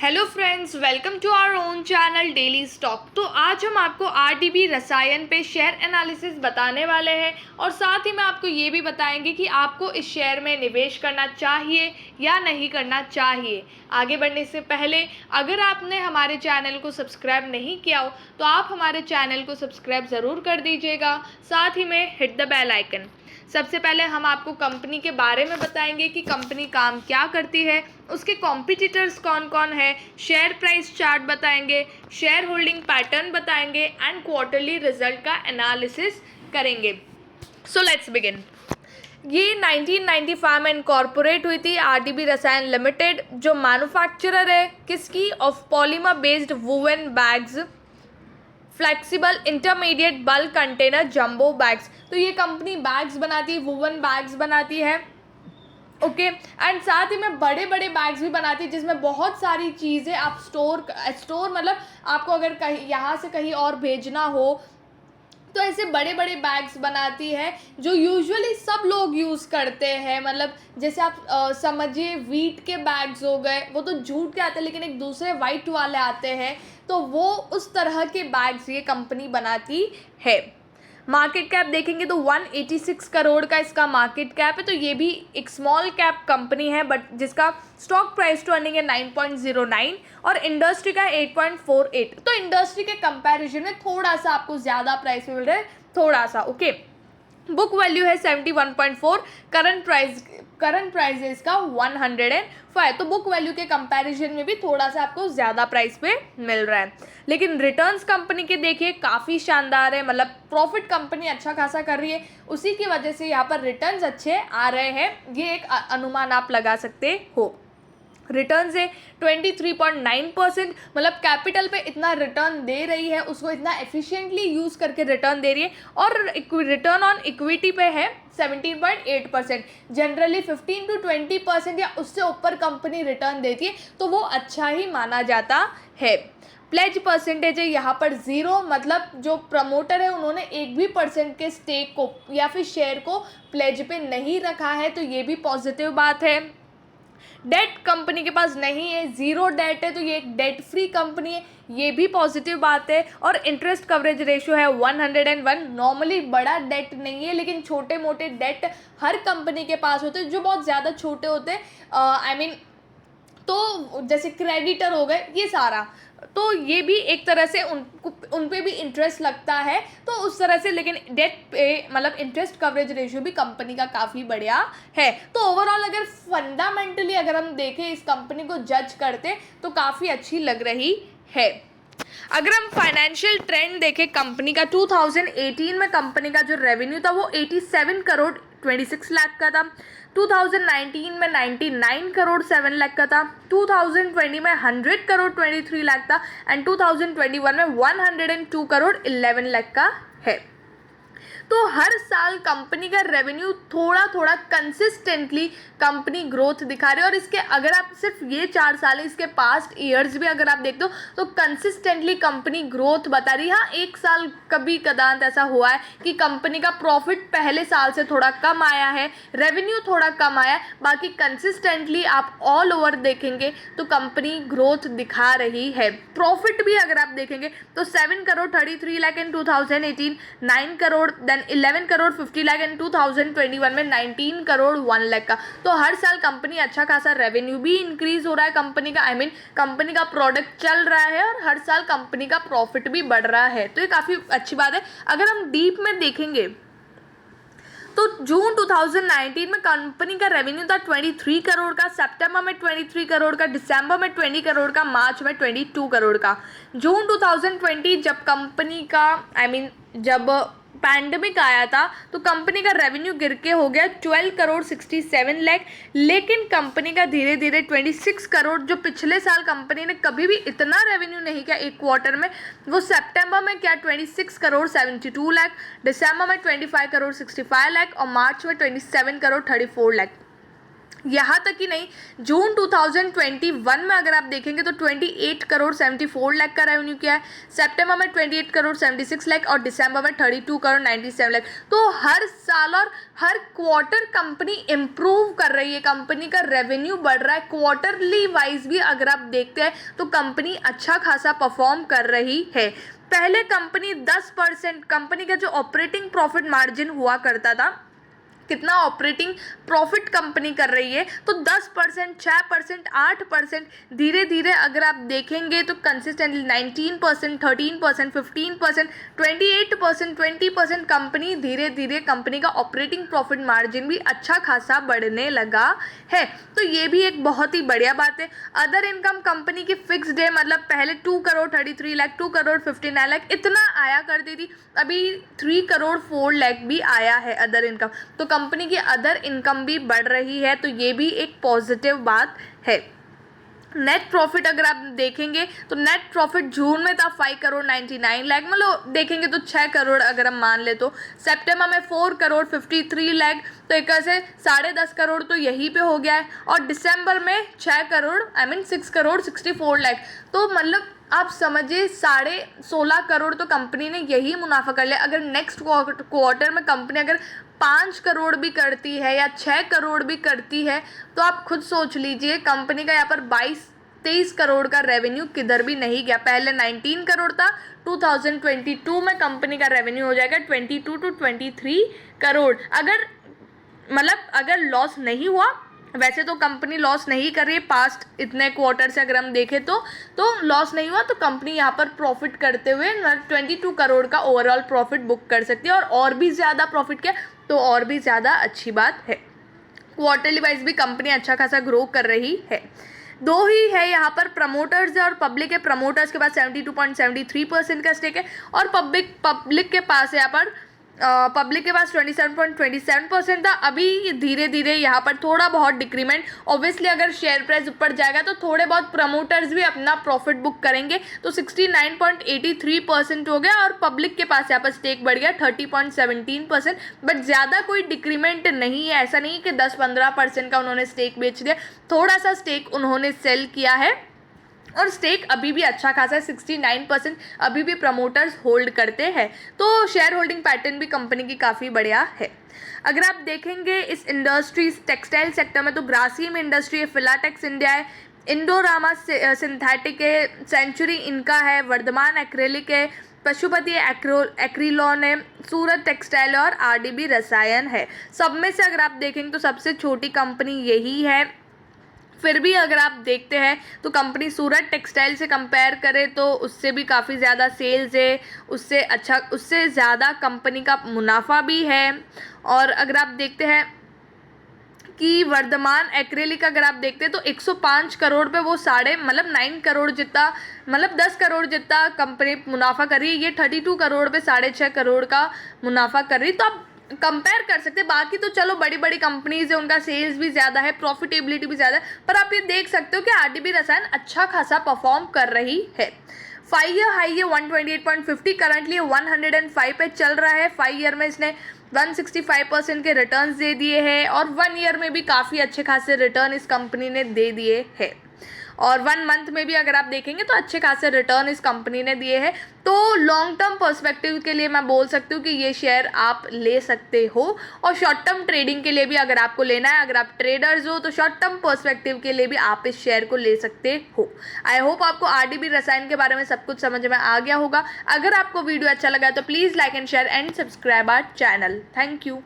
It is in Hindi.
Hello friends, welcome to our own channel daily stock. तो आज हम आपको आरडीबी रसायन पे शेयर एनालिसिस बताने वाले हैं और साथ ही में आपको ये भी बताएंगे कि आपको इस शेयर में निवेश करना चाहिए या नहीं करना चाहिए। आगे बढ़ने से पहले अगर आपने हमारे चैनल को सब्सक्राइब नहीं किया हो तो आप हमारे चैनल को सब्सक्राइब ज़रूर कर दीजिएगा, साथ ही में हिट द बेल आइकन। सबसे पहले हम आपको कंपनी के बारे में बताएंगे कि कंपनी काम क्या करती है, उसके कॉम्पिटिटर्स कौन कौन है, शेयर प्राइस चार्ट बताएंगे, शेयर होल्डिंग पैटर्न बताएंगे एंड क्वार्टरली रिजल्ट का एनालिसिस करेंगे। So let's begin. ये 1995 में इनकॉर्पोरेट हुई थी आरडीबी रसायन लिमिटेड, जो मैन्युफैक्चरर है किसकी, of polymer based woven bags, flexible intermediate bulk container jumbo bags. तो ये कंपनी बैग्स बनाती है, वुवन बैग्स बनाती है, ओके एंड साथ ही में बड़े बड़े बैग्स भी बनाती है जिसमें बहुत सारी चीज़ें आप स्टोर मतलब आपको अगर कहीं यहाँ से कहीं और भेजना हो तो ऐसे बड़े बड़े बैग्स बनाती है जो यूजुअली सब लोग यूज़ करते हैं। मतलब जैसे आप समझिए वीट के बैग्स हो गए, वो तो जूट के आते हैं लेकिन एक दूसरे वाइट वाले आते हैं, तो वो उस तरह के बैग्स ये कंपनी बनाती है। मार्केट कैप देखेंगे तो 186 करोड़ का इसका मार्केट कैप है। तो ये भी एक स्मॉल कैप कंपनी है बट जिसका स्टॉक प्राइस टू अर्निंग है 9.09 और इंडस्ट्री का 8.48। तो इंडस्ट्री के कंपैरिजन में थोड़ा सा आपको ज़्यादा प्राइस मिल रहा है, थोड़ा सा, ओके। बुक वैल्यू है 71.4, करंट प्राइस है इसका 105। तो बुक वैल्यू के कंपैरिजन में भी थोड़ा सा आपको ज़्यादा प्राइस पे मिल रहा है, लेकिन रिटर्न्स कंपनी के देखिए काफ़ी शानदार है। मतलब प्रॉफिट कंपनी अच्छा खासा कर रही है, उसी की वजह से यहाँ पर रिटर्न्स अच्छे आ रहे हैं, ये एक अनुमान आप लगा सकते हो। रिटर्न से 23.9%, मतलब कैपिटल पे इतना रिटर्न दे रही है, उसको इतना एफिशिएंटली यूज़ करके रिटर्न दे रही है। और रिटर्न ऑन इक्विटी पे है 17.8%। जनरली 15 to 20% या उससे ऊपर कंपनी रिटर्न देती है तो वो अच्छा ही माना जाता है। प्लेज परसेंटेज है यहाँ पर 0, मतलब जो प्रमोटर है उन्होंने एक भी परसेंट के स्टेक को या फिर शेयर को प्लेज पे नहीं रखा है, तो ये भी पॉजिटिव बात है। डेट कंपनी के पास नहीं है, 0 डेट है, तो ये एक डेट फ्री कंपनी है, ये भी पॉजिटिव बात है। और इंटरेस्ट कवरेज रेशियो है 101। नॉर्मली बड़ा डेट नहीं है लेकिन छोटे मोटे डेट हर कंपनी के पास होते हैं जो बहुत ज़्यादा छोटे होते हैं, तो जैसे क्रेडिटर हो गए ये सारा, तो ये भी एक तरह से उन पे भी इंटरेस्ट लगता है, तो उस तरह से। लेकिन डेट पे मतलब इंटरेस्ट कवरेज रेशियो भी कंपनी का काफ़ी बढ़िया है। तो ओवरऑल अगर फंडामेंटली अगर हम देखें इस कंपनी को जज करते तो काफ़ी अच्छी लग रही है। अगर हम फाइनेंशियल ट्रेंड देखें कंपनी का, 2018 में कंपनी का जो रेवेन्यू था वो 87 करोड़ 26 लाख का था, 2019 में 99 करोड़ 7 लाख का था, 2020 में 100 करोड़ 23 लाख था एंड 2021 में 102 करोड़ 11 लाख का है। तो हर साल कंपनी का रेवेन्यू थोड़ा थोड़ा कंसिस्टेंटली कंपनी ग्रोथ दिखा रही है। और इसके अगर आप सिर्फ ये 4 साल है, इसके पास्ट ईयर्स भी अगर आप देखते हो तो कंसिस्टेंटली कंपनी ग्रोथ बता रही है। हाँ, एक साल कभी कदांत ऐसा हुआ है कि कंपनी का प्रॉफिट पहले साल से थोड़ा कम आया है, रेवेन्यू थोड़ा कम आया है, बाकी कंसिस्टेंटली आप ऑल ओवर देखेंगे तो कंपनी ग्रोथ दिखा रही है। प्रॉफिट भी अगर आप देखेंगे तो 7 करोड़ 33 लाख इन 2018, 9 करोड़ देन 11 करोड़ 50 लाख इन 2021 में 19 करोड़ 1 लाख का। तो हर साल कंपनी अच्छा खासा रेवेन्यू भी इंक्रीज हो रहा है कंपनी का, कंपनी का प्रोडक्ट चल रहा है और हर साल कंपनी का प्रॉफिट भी बढ़ रहा है, तो ये काफ़ी अच्छी बात है। अगर हम डीप में देखेंगे तो जून 2019 में कंपनी का रेवेन्यू था 23 करोड़ का, सितंबर में 23 करोड़ का, दिसंबर में 20 करोड़ का, मार्च में 22 करोड़ का। जून 2020 जब कंपनी का जब पैंडमिक आया था तो कंपनी का रेवेन्यू गिर के हो गया 12 करोड़ 67 लाख, लेकिन कंपनी का धीरे धीरे 26 करोड़, जो पिछले साल कंपनी ने कभी भी इतना रेवेन्यू नहीं किया एक क्वार्टर में, वो सितंबर में क्या 26 करोड़ 72 लाख, दिसंबर में 25 करोड़ 65 लाख और मार्च में 27 करोड़ 34 लाख। यहाँ तक ही नहीं, जून 2021 में अगर आप देखेंगे तो 28 करोड़ 74 लाख का रेवेन्यू किया है, सितंबर में 28 करोड़ 76 लाख और दिसंबर में 32 करोड़ 97 लाख। तो हर साल और हर क्वार्टर कंपनी इम्प्रूव कर रही है, कंपनी का रेवेन्यू बढ़ रहा है। क्वार्टरली वाइज भी अगर आप देखते हैं तो कंपनी अच्छा खासा परफॉर्म कर रही है। पहले कंपनी 10%, कंपनी का जो ऑपरेटिंग प्रॉफिट मार्जिन हुआ करता था, कितना ऑपरेटिंग प्रॉफिट कंपनी कर रही है, तो 10%, 6%, 8%, धीरे धीरे अगर आप देखेंगे तो कंसिस्टेंटली 19%, 13%, 15%, 28%, 20% कंपनी धीरे धीरे कंपनी का ऑपरेटिंग प्रॉफिट मार्जिन भी अच्छा खासा बढ़ने लगा है। तो ये भी एक बहुत ही बढ़िया बात है। अदर इनकम कंपनी की फिक्स्ड है, मतलब पहले 2 करोड़ 33 लाख, 2 करोड़ 59 लाख इतना आया करती थी, अभी 3 करोड़ 4 लाख भी आया है अदर इनकम। तो कंपनी की अदर इनकम भी बढ़ रही है, तो ये भी एक पॉजिटिव बात है। नेट प्रॉफिट अगर आप देखेंगे तो नेट प्रॉफिट जून में था 5 करोड़ 99 लाख, मतलब देखेंगे तो 6 करोड़ अगर हम मान ले, तो सितंबर में 4 करोड़ 53 लाख, तो एक से 10.5 करोड़ तो यहीं पे हो गया है। और दिसंबर में 6 करोड़ 6 करोड़ 64 लाख, तो मतलब आप समझिए 16.5 करोड़ तो कंपनी ने यही मुनाफा कर लिया। अगर नेक्स्ट क्वार्टर में कंपनी अगर 5 करोड़ भी करती है या 6 करोड़ भी करती है, तो आप खुद सोच लीजिए कंपनी का यहाँ पर 22-23 करोड़ का रेवेन्यू किधर भी नहीं गया। पहले 19 करोड़ था, 2022 में कंपनी का रेवेन्यू हो जाएगा 22 to 23 करोड़। अगर लॉस नहीं हुआ, वैसे तो कंपनी लॉस नहीं कर रही है पास्ट इतने क्वार्टर से अगर हम देखें तो लॉस नहीं हुआ, तो कंपनी यहाँ पर प्रॉफिट करते हुए 22 करोड़ का ओवरऑल प्रॉफिट बुक कर सकती है। और भी ज़्यादा प्रॉफिट किया तो और भी ज़्यादा अच्छी बात है। क्वार्टरली वाइज भी कंपनी अच्छा खासा ग्रो कर रही है। दो ही है यहाँ पर, प्रमोटर्स है और पब्लिक है। प्रमोटर्स के पास 72.73% का स्टेक है और पब्लिक के पास यहाँ पर पब्लिक के पास 27.27% था। अभी धीरे धीरे यहाँ पर थोड़ा बहुत डिक्रीमेंट, ऑब्वियसली अगर शेयर प्राइस ऊपर जाएगा तो थोड़े बहुत प्रमोटर्स भी अपना प्रॉफिट बुक करेंगे, तो 69.83% हो गया और पब्लिक के पास यहाँ पर स्टेक बढ़ गया 30.17%। बट ज़्यादा कोई डिक्रीमेंट नहीं है, ऐसा नहीं कि 10-15% का उन्होंने स्टेक बेच दिया, थोड़ा सा स्टेक उन्होंने सेल किया है और स्टेक अभी भी अच्छा खासा है, 69% अभी भी प्रमोटर्स होल्ड करते हैं। तो शेयर होल्डिंग पैटर्न भी कंपनी की काफ़ी बढ़िया है। अगर आप देखेंगे इस इंडस्ट्रीज टेक्सटाइल सेक्टर में, तो ग्रासिम इंडस्ट्री है, फिलाटेक्स इंडिया है, इंडोरामा सिंथेटिक है, सेंचुरी इनका है, वर्धमान एक्रेलिक है, पशुपति एक्रिलॉन है, सूरत टेक्सटाइल और आरडीबी रसायन है। सब में से अगर आप देखेंगे तो सबसे छोटी कंपनी यही है। फिर भी अगर आप देखते हैं तो कंपनी सूरत टेक्सटाइल से कंपेयर करें तो उससे भी काफ़ी ज़्यादा सेल्स है, उससे ज़्यादा कंपनी का मुनाफा भी है। और अगर आप देखते हैं कि वर्धमान एक्रेलिक अगर आप देखते हैं तो 105 करोड़ पे वो 9 करोड़ जितना, 10 करोड़ जितना कंपनी मुनाफा कर रही है। ये 32 करोड़ पे 6.5 करोड़ का मुनाफा कर रही है। तो आप कंपेयर कर सकते हैं। बाकी तो चलो बड़ी बड़ी कंपनीज है, उनका सेल्स भी ज़्यादा है, प्रॉफिटेबिलिटी भी ज़्यादा है, पर आप ये देख सकते हो कि आरडीबी रसायन अच्छा खासा परफॉर्म कर रही है। 5 ईयर हाई है 128.50, करंटली 105 पे चल रहा है। 5 ईयर में इसने 165% के रिटर्न्स दे दिए हैं और 1 ईयर में भी काफ़ी अच्छे खासे रिटर्न इस कंपनी ने दे दिए हैं। और 1 मंथ में भी अगर आप देखेंगे तो अच्छे खासे रिटर्न इस कंपनी ने दिए हैं। तो लॉन्ग टर्म पर्सपेक्टिव के लिए मैं बोल सकती हूँ कि ये शेयर आप ले सकते हो। और शॉर्ट टर्म ट्रेडिंग के लिए भी अगर आपको लेना है, अगर आप ट्रेडर्स हो, तो शॉर्ट टर्म पर्सपेक्टिव के लिए भी आप इस शेयर को ले सकते हो। आई होप आपको आरडीबी रसायन के बारे में सब कुछ समझ में आ गया होगा। अगर आपको वीडियो अच्छा लगा तो please like and share and subscribe our channel. Thank you.